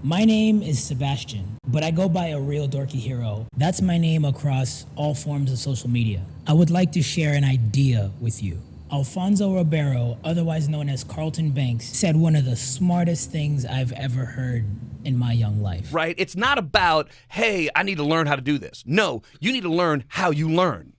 My name is Sebastian, but I go by ARealDorkieHero. That's my name across all forms of social media. I would like to share an idea with you. Alfonso Ribeiro, otherwise known as Carlton Banks, said one of the smartest things I've ever heard in my young life. Right? It's not about, hey, I need to learn how to do this. No, you need to learn how you learn.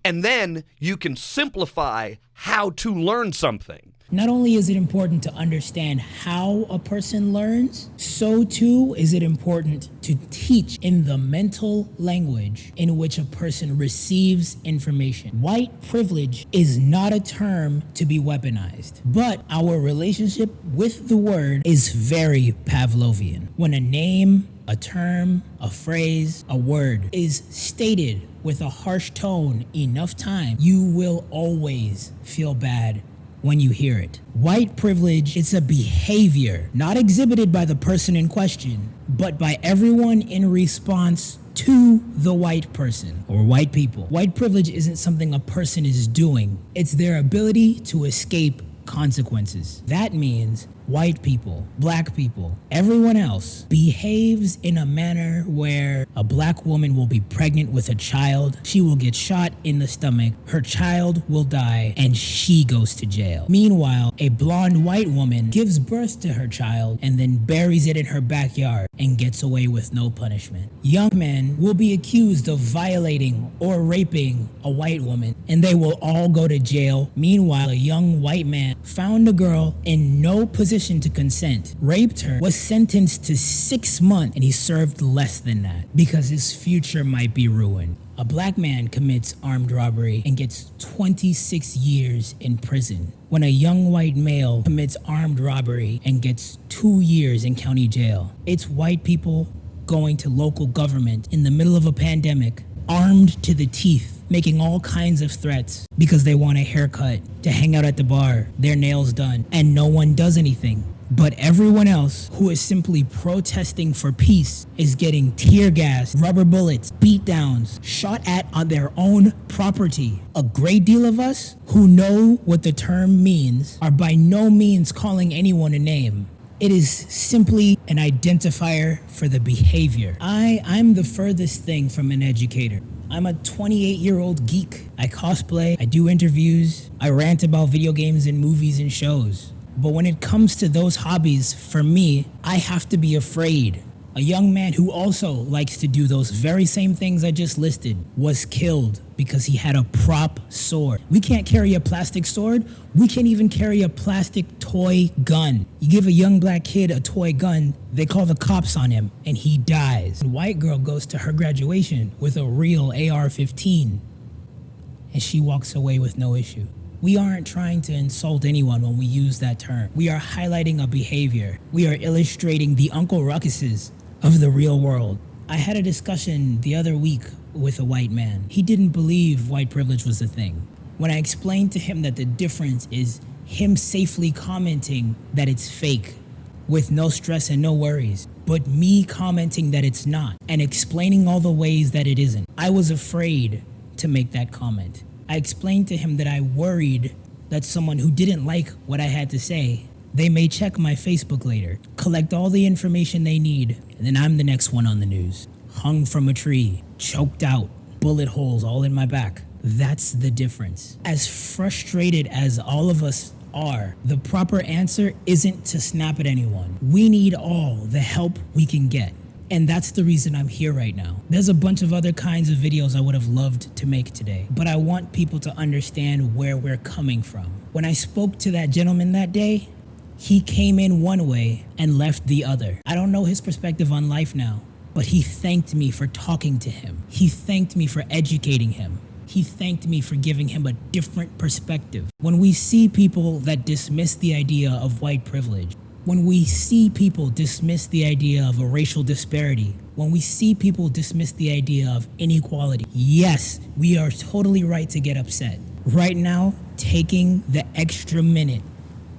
And then you can simplify how to learn something. Not only is it important to understand how a person learns, so too is it important to teach in the mental language in which a person receives information. White privilege is not a term to be weaponized, but our relationship with the word is very Pavlovian. When a name, a term, a phrase, a word is stated with a harsh tone enough time, you will always feel bad when you hear it. White privilege is a behavior not exhibited by the person in question, but by everyone in response to the white person or white people. White privilege isn't something a person is doing. It's their ability to escape consequences. That means white people, black people, everyone else behaves in a manner where a black woman will be pregnant with a child, she will get shot in the stomach, her child will die, and she goes to jail. Meanwhile, a blonde white woman gives birth to her child and then buries it in her backyard and gets away with no punishment. Young men will be accused of violating or raping a white woman and they will all go to jail. Meanwhile, a young white man found a girl in no position to consent, raped her, was sentenced to 6 months, and he served less than that because his future might be ruined. A black man commits armed robbery and gets 26 years in prison, when a young white male commits armed robbery and gets 2 years in county jail. It's white people going to local government in the middle of a pandemic, armed to the teeth, making all kinds of threats because they want a haircut, to hang out at the bar, their nails done, and no one does anything. But everyone else who is simply protesting for peace is getting tear gas, rubber bullets, beat downs, shot at on their own property. A great deal of us who know what the term means are by no means calling anyone a name. It is simply an identifier for the behavior. I'm the furthest thing from an educator. I'm a 28-year-old geek. I cosplay, I do interviews, I rant about video games and movies and shows. But when it comes to those hobbies, for me, I have to be afraid. A young man who also likes to do those very same things I just listed was killed because he had a prop sword. We can't carry a plastic sword. We can't even carry a plastic toy gun. You give a young black kid a toy gun, they call the cops on him and he dies. A white girl goes to her graduation with a real AR-15 and she walks away with no issue. We aren't trying to insult anyone when we use that term. We are highlighting a behavior. We are illustrating the Uncle Ruckuses of the real world. I had a discussion the other week with a white man. He didn't believe white privilege was a thing. When I explained to him that the difference is him safely commenting that it's fake with no stress and no worries, but me commenting that it's not and explaining all the ways that it isn't, I was afraid to make that comment. I explained to him that I worried that someone who didn't like what I had to say, they may check my Facebook later, collect all the information they need, and then I'm the next one on the news. Hung from a tree, choked out, bullet holes all in my back. That's the difference. As frustrated as all of us are, the proper answer isn't to snap at anyone. We need all the help we can get. And that's the reason I'm here right now. There's a bunch of other kinds of videos I would have loved to make today, but I want people to understand where we're coming from. When I spoke to that gentleman that day, he came in one way and left the other. I don't know his perspective on life now, but he thanked me for talking to him. He thanked me for educating him. He thanked me for giving him a different perspective. When we see people that dismiss the idea of white privilege, when we see people dismiss the idea of a racial disparity, when we see people dismiss the idea of inequality, yes, we are totally right to get upset. Right now, taking the extra minute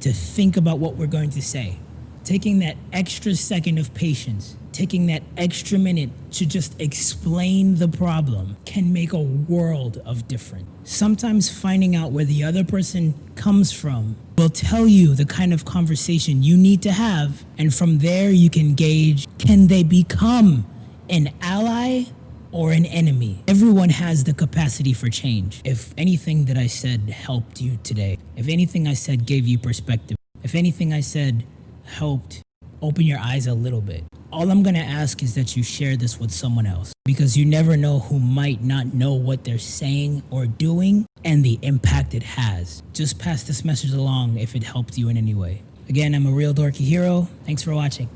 to think about what we're going to say, taking that extra second of patience taking that extra minute to just explain the problem can make a world of difference. Sometimes finding out where the other person comes from will tell you the kind of conversation you need to have, and from there you can gauge, can they become an ally or an enemy? Everyone has the capacity for change. If anything that I said helped you today, if anything I said gave you perspective, if anything I said helped open your eyes a little bit, all I'm gonna ask is that you share this with someone else, because you never know who might not know what they're saying or doing and the impact it has. Just pass this message along if it helped you in any way. Again, I'm ARealDorkieHero. Thanks for watching.